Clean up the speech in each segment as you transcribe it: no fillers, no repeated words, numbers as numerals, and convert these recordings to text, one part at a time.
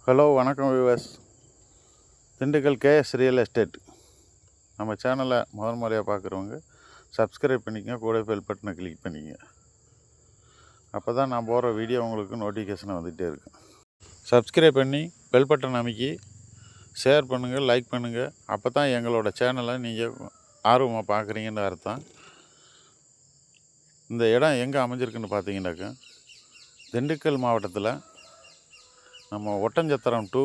Hello வணக்கம் viewers. Dindigul KS real estate நம்ம சேனலை முதல் முறையாக பார்க்குறவங்க சப்ஸ்கிரைப் பண்ணிக்கங்க, கூட பெல் பட்டனை கிளிக் பண்ணிக்கங்க. அப்போ தான் நான் போகிற வீடியோ உங்களுக்கு நோட்டிஃபிகேஷன் வந்துகிட்டே இருக்கும். சப்ஸ்கிரைப் பண்ணி பெல் பட்டன் அமைக்கி ஷேர் பண்ணுங்கள், லைக் பண்ணுங்கள். அப்போ தான் எங்களோட சேனலை நீங்கள் ஆர்வமாக பார்க்குறீங்கன்னு அர்த்தம். இந்த இடம் எங்கே அமைஞ்சிருக்குன்னு பார்த்தீங்கன்னாக்கா, திண்டுக்கல் மாவட்டத்தில் நம்ம ஒட்டஞ்சத்திரம் டு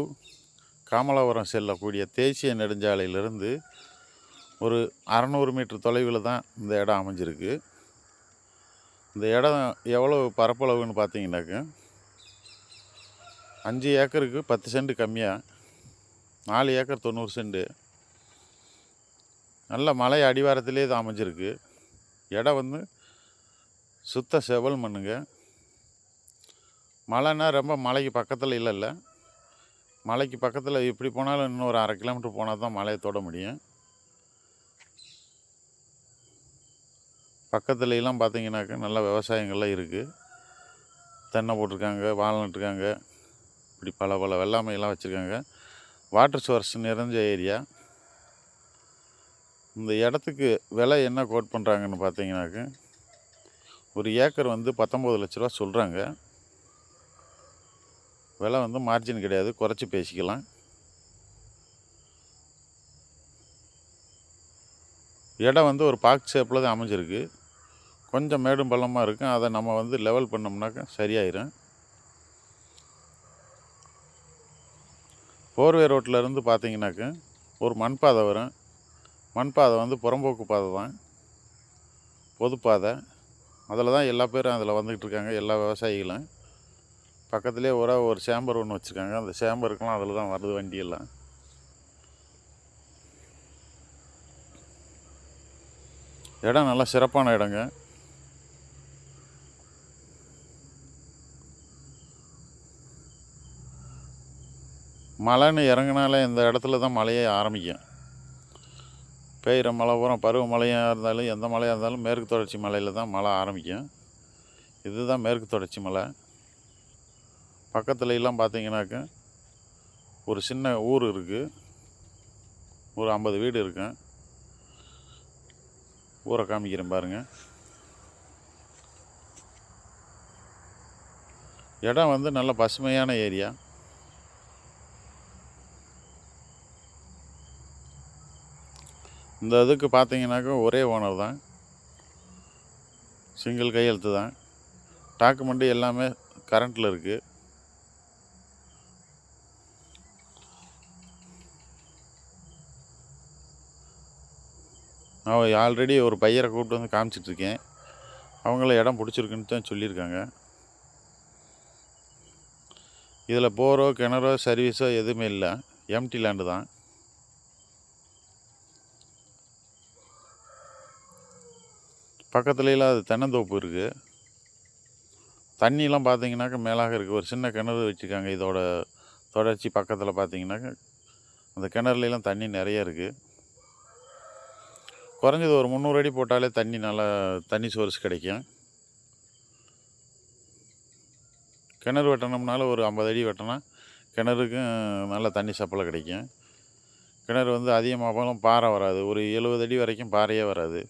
காமலாபுரம் செல்லக்கூடிய தேசிய நெடுஞ்சாலையிலிருந்து ஒரு 600 மீட்டர் தொலைவில் தான் இந்த இடம் அமைஞ்சிருக்கு. இந்த இடம் எவ்வளோ பரப்பளவுன்னு பார்த்தீங்கன்னாக்க 5 ஏக்கருக்கு 10 சென்ட் கம்மியாக, 4 ஏக்கர் 90 சென்ட். நல்ல மலை அடிவாரத்திலே இது அமைஞ்சிருக்கு. இடம் வந்து சுத்த செவல் மண்ணுங்க. மலைன்னா ரொம்ப மலைக்கு பக்கத்தில் இல்லைல்ல, மலைக்கு பக்கத்தில் இப்படி போனாலும் இன்னும் ஒரு 1/2 கிலோமீட்டர் போனால் தான் மலையை தொட முடியும். பக்கத்துலலாம் பார்த்தீங்கன்னாக்கா நல்ல விவசாயங்கள்லாம் இருக்குது. தென்னை போட்டிருக்காங்க, வாழை நட்டுருக்காங்க, இப்படி பல வெள்ளாமையெல்லாம் வச்சுருக்காங்க. வாட்டர் சோர்ஸ் நிறைஞ்ச ஏரியா. இந்த இடத்துக்கு விலை என்ன கோட் பண்ணுறாங்கன்னு பார்த்தீங்கன்னாக்க, ஒரு ஏக்கர் வந்து 19 லட்ச ரூபா சொல்கிறாங்க. விலை வந்து மார்ஜின் கிடையாது, குறைச்சி பேசிக்கலாம். இடம் வந்து ஒரு பாக்ஸ் ஷேப்பில் தான் அமைஞ்சிருக்கு. கொஞ்சம் மேடும் பள்ளமாக இருக்கும். அதை நம்ம வந்து லெவல் பண்ணோம்னாக்கா சரியாயிரும். போர்வே ரோட்டில் இருந்து பார்த்தீங்கன்னாக்க ஒரு மண்பாதை வரும். மண்பாதை வந்து புறம்போக்கு பாதை தான், பொதுப்பாதை. அதில் தான் எல்லா பேரும் அதில் வந்துக்கிட்டு இருக்காங்க, எல்லா விவசாயிகளும். பக்கத்துலேயே ஒரு சேம்பர் ஒன்று வச்சுருக்காங்க. அந்த சேம்பருக்கெலாம் அதில் தான் வருது வண்டியெல்லாம். இடம் நல்லா சிறப்பான இடங்க. மழைன்னு இறங்கினாலே இந்த இடத்துல தான் மழையே ஆரம்பிக்கும். பெய்கிற மழை பூரா பருவ மழையாக இருந்தாலும் எந்த மழையாக இருந்தாலும் மேற்கு தொடர்ச்சி மலையில் தான் மழை ஆரம்பிக்கும். இதுதான் மேற்கு தொடர்ச்சி மலை. பக்கத்துலலாம் பார்த்தீங்கன்னாக்க ஒரு சின்ன ஊர் இருக்குது. ஒரு 50 வீடு இருக்கும். ஊரை காமிக்கிறேன் பாருங்கள். இடம் வந்து நல்ல பசுமையான ஏரியா. இந்த இதுக்கு பார்த்தீங்கன்னாக்கா ஒரே ஓனர் தான், சிங்கிள் கையெழுத்து தான். டாக்குமெண்ட்டு எல்லாமே கரண்ட்டில் இருக்குது. நான் ஆல்ரெடி ஒரு பையரை கூப்பிட்டு வந்து காமிச்சிட்ருக்கேன். அவங்கள இடம் பிடிச்சிருக்குன்னு தான் சொல்லியிருக்காங்க. இதில் போரோ கிணறோ சர்வீஸோ எதுவுமே இல்லை, எம்டி லேண்டு தான். பக்கத்துலலாம் அது தென்னந்தோப்பு இருக்குது. தண்ணியெலாம் பார்த்தீங்கன்னாக்கா மேலாக இருக்குது. ஒரு சின்ன கிணறு வச்சுருக்காங்க. இதோட தொடர்ச்சி பக்கத்தில் பார்த்தீங்கன்னாக்கா அந்த கிணறுலாம் தண்ணி நிறைய இருக்குது. குறைஞ்சது ஒரு 300 அடி போட்டாலே நல்லா தண்ணி சோர்ஸ் கிடைக்கும். கிணறு வெட்டினோம்னால ஒரு 50 அடி வெட்டினா கிணறுக்கும் நல்ல தண்ணி சப்ளை கிடைக்கும். கிணறு வந்து அதிகமாகவும் பாறை வராது. ஒரு 70 அடி வரைக்கும் பாறையே வராது.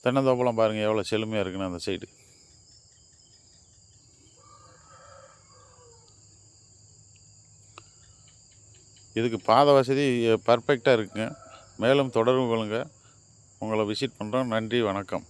தென்னந்தோப்பெல்லாம் பாருங்கள் எவ்வளோ செழுமையாக இருக்குன்னு அந்த சைடு. இதுக்கு பாதை வசதி பர்ஃபெக்டாக இருக்குங்க. மேலும் தொடர்பு கொள்ளுங்கள். உங்களை விசிட் பண்ணுறோம். நன்றி, வணக்கம்.